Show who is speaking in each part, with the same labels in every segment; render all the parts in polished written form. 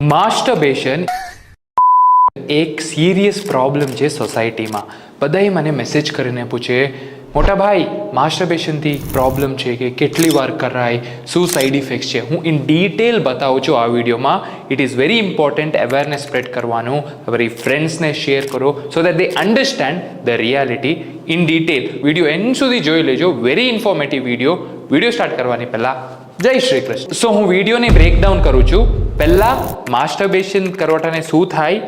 Speaker 1: માસ્ટરબેશન એક serious problem છે સોસાયટીમાં. બધાએ મને મેસેજ કરીને પૂછે, મોટા ભાઈ માસ્ટરબેશનથી પ્રોબ્લેમ છે કે કેટલી વાર કરાય, શું સાઈડ ઇફેક્ટ્સ છે. હું ઇન ડિટેલ બતાવું છું આ વિડીયોમાં. It is very important awareness spread કરવાનું. તમારી ફ્રેન્ડ્સને શેર કરો so that they understand the reality in detail. Video and સુધી જોઈ લેજો. વેરી ઇન્ફોર્મેટિવ વિડીયો સ્ટાર્ટ કરવાની પહેલાં જય શ્રી કૃષ્ણ. સો હું વિડીયોને બ્રેકડાઉન કરું છું. પહેલાં માસ્ટરબેશન કરવાટાને શું થાય,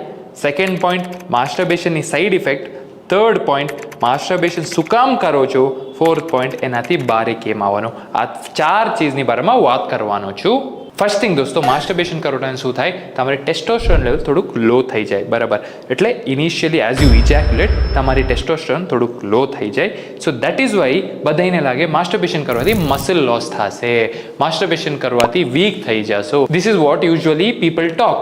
Speaker 1: સેકન્ડ પોઈન્ટ માસ્ટરબેશનની side effect, third point masturbation શું કામ કરો છો, ફોર્થ પોઈન્ટ એનાથી બારે કેમ આવવાનું. આ 4 ચીજની બારેમાં વાત કરવાનો છું. ફર્સ્ટ થિંગ દોસ્તો, માસ્ટરબેશન કરવાટાને શું થાય, તમારી ટેસ્ટોસ્ટેરોન લેવલ થોડુંક લો થઈ જાય. બરાબર, એટલે ઇનિશિયલી એઝ યુ ઇજેક્યુલેટ તમારી ટેસ્ટોસ્ટેરોન થોડુંક લો થઈ જાય. સો દેટ ઇઝ વાય બધાને લાગે માસ્ટરબેશન કરવાથી મસલ લોસ થશે, માસ્ટરબેશન કરવાથી વીક થઈ જશો. This is what usually people talk.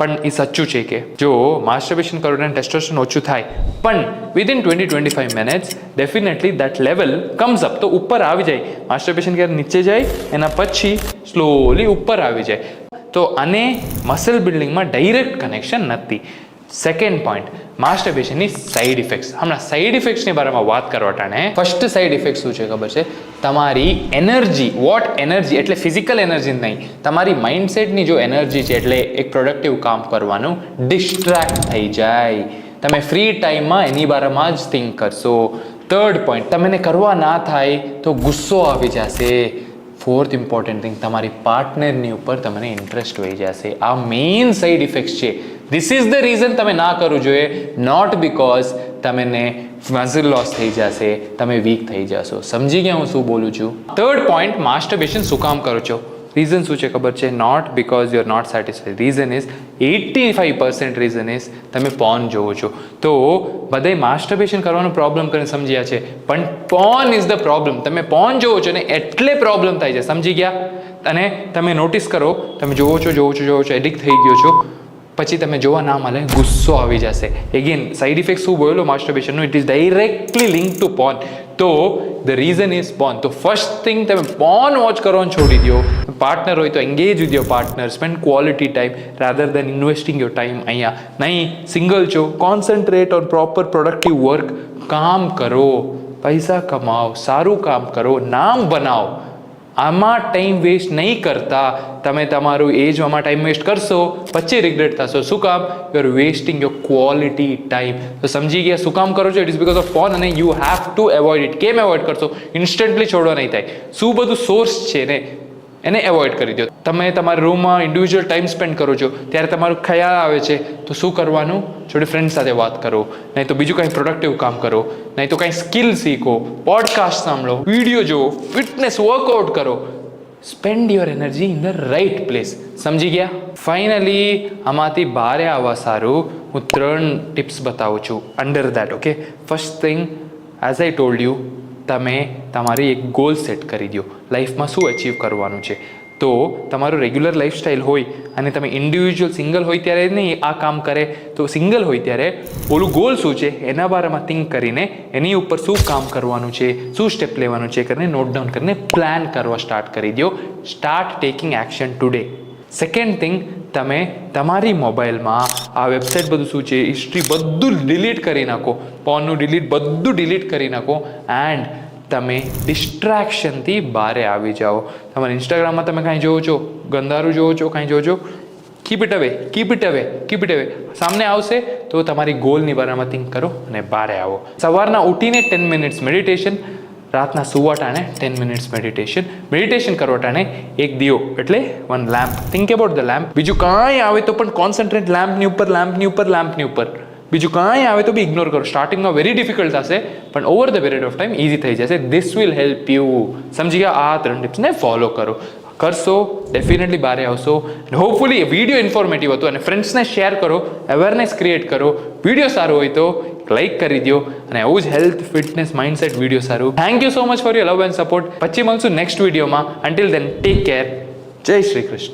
Speaker 1: પણ એ સાચું છે કે જો માસ્ટરબેશન કરવાથી ટેસ્ટોસ્ટેરોન ઓછું થાય પણ within 20-25 minutes definitely that level comes up, તો ઉપર આવી જાય. માસ્ટરબેશન ક્યારે નીચે જાય, એના પછી સ્લોલી ઉપર આવી જાય. તો આને મસલ બિલ્ડિંગમાં ડાયરેક્ટ કનેક્શન નથી. સેકન્ડ પોઈન્ટ માસ્ટરબેશનની સાઈડ ઇફેક્ટ્સ. હમણાં સાઈડ ઇફેક્ટ્સની બારેમાં વાત કરવાટાને ફર્સ્ટ સાઈડ ઇફેક્ટ શું છે ખબર છે, તમારી એનર્જી. વોટ એનર્જી એટલે ફિઝિકલ એનર્જી નહીં, તમારી માઇન્ડસેટની જો એનર્જી છે, એટલે એક પ્રોડક્ટિવ કામ કરવાનું ડિસ્ટ્રેક્ટ થઈ જાય. તમે ફ્રી ટાઈમમાં એની બારેમાં જ થિંક કરશો. થર્ડ પોઈન્ટ, તમને કરવા ના થાય તો ગુસ્સો આવી જશે. ફોર્થ ઇમ્પોર્ટન્ટ થિંગ, તમારી પાર્ટનરની ઉપર તમને ઇન્ટરેસ્ટ વહી જશે. આ મેઇન સાઈડ ઇફેક્ટ્સ છે. ધીસ ઇઝ ધ રીઝન તમે ના કરવું જોઈએ. નોટ બિકોઝ તમને મસલ લોસ થઈ જશે, તમે વીક થઈ જશો. સમજી ગયા હું શું બોલું છું? થર્ડ પોઈન્ટ, માસ્ટરબેશન શું કામ કરો છો, રીઝન શું છે ખબર છે? Not because you are not satisfied. Reason is 85% reason is તમે પોર્ન જોવો છો. તો બધાય માસ્ટરબેશન કરવાનો પ્રોબ્લેમ કરીને સમજ્યા છે, પણ પોર્ન ઇઝ ધ પ્રોબ્લેમ. તમે પોર્ન જોવો છો ને એટલે પ્રોબ્લેમ થાય છે. સમજી ગયા? અને તમે નોટિસ કરો, તમે જોવો છો એડિક્ટ થઈ ગયો છો, પછી તમે જોવા ના મળે, ગુસ્સો આવી જશે. એગેન સાઈડ ઇફેક્ટ શું બોલો માસ્ટરબેશનનું, it is directly link to porn. તો ધ રીઝન ઇઝ પોર્ન. તો ફર્સ્ટ થિંગ, તમે પોર્ન વોચ કરવાનું છોડી દો. પાર્ટનર હોય તો engage with your partner, spend quality time rather than investing your time. અહીંયા નહીં, સિંગલ છો, concentrate on proper productive work. કામ કરો, પૈસા કમાઓ, સારું કામ કરો, નામ બનાવો. આમાં ટાઈમ વેસ્ટ નહીં કરતા. તમે તમારું એજમાં ટાઈમ વેસ્ટ કરશો, પછી રિગ્રેટ થશો. શું કામ? You are wasting your quality time. તો સમજી ગયા શું કામ કરો છો? It is because of porn, અને you have to avoid it. કેમ એવોઇડ કરશો? ઇન્સ્ટન્ટલી છોડવા નહીં થાય. શું બધું સોર્સ છે ને એને એવોઇડ કરી દો. તમે તમારા રૂમમાં ઇન્ડિવિજ્યુઅલ ટાઈમ સ્પેન્ડ કરો છો, ત્યારે તમારું ખ્યાલ આવે છે તો શું કરવાનું? જોડે ફ્રેન્ડ સાથે વાત કરો, નહીં તો બીજું કંઈ પ્રોડક્ટિવ કામ કરો, નહીં તો કંઈ સ્કિલ શીખો, પોડકાસ્ટ સાંભળો, વિડીયો જુઓ, ફિટનેસ વર્કઆઉટ કરો. Spend your energy in the right place. સમજી ગયા? ફાઇનલી આમાંથી બહાર આવવા સારું હું 3 ટિપ્સ બતાવું છું under that. Okay, first thing, as I told you, તમે તમારી એક ગોલ સેટ કરી દો. લાઈફમાં શું અચીવ કરવાનું છે. તો તમારું રેગ્યુલર લાઈફસ્ટાઈલ હોય અને તમે ઇન્ડિવિજ્યુઅલ સિંગલ હોય ત્યારે નહીં આ કામ કરે, તો સિંગલ હોય ત્યારે ઓલું ગોલ શું છે એના બારેમાં થિંક કરીને એની ઉપર શું કામ કરવાનું છે, શું સ્ટેપ લેવાનું છે કરીને નોટ ડાઉન કરીને પ્લાન કરવા સ્ટાર્ટ કરી દો. Start taking action today. Second thing, તમે તમારી મોબાઈલમાં આ વેબસાઇટ બધું શું છે, હિસ્ટ્રી બધું ડિલીટ કરી નાખો. પોર્નનું ડિલીટ, બધું ડિલીટ કરી નાખો. એન્ડ તમે ડિસ્ટ્રેક્શનથી બહાર આવી જાઓ. તમારા ઇન્સ્ટાગ્રામમાં તમે કાંઈ જોવો છો, ગંદારું જોવો છો, કાંઈ જોવો છો, કીપ ઇટ અવે. સામને આવશે તો તમારી ગોલની બારામાં થિંક કરો અને બહાર આવો. સવારના ઉઠીને 10 મિનિટ્સ મેડિટેશન, રાતના સુવાટાને 10 મિનિટ્સ મેડિટેશન કરવાટાને એક દિયો એટલે 1 lamp. Think about the lamp. બીજું કાંઈ આવે તો પણ કોન્સન્ટ્રેટ લેમ્પની ઉપર. બીજું કાંઈ આવે તો બી ઇગ્નોર કરો. સ્ટાર્ટિંગમાં વેરી ડિફિકલ્ટ થશે, પણ over the period of time easy થઈ જશે. This will help you. સમજી ગયા? આ 3 ટિપ્સને ફોલો કરશો, ડેફિનેટલી બહાર આવશો. હોપફુલી વિડીયો ઇન્ફોર્મેટિવ હતું અને ફ્રેન્ડ્સને શેર કરો, અવેરનેસ ક્રિએટ કરો. વિડીયો સારો હોય તો લાઈક કરી દો, અને આવું જ હેલ્થ, ફિટનેસ, માઇન્ડસેટ વિડીયો સારું. Thank you so much for your love and support. પછી મળશું નેક્સ્ટ વિડીયોમાં. અન્ટિલ દેન ટેક કેર. જય શ્રી કૃષ્ણ.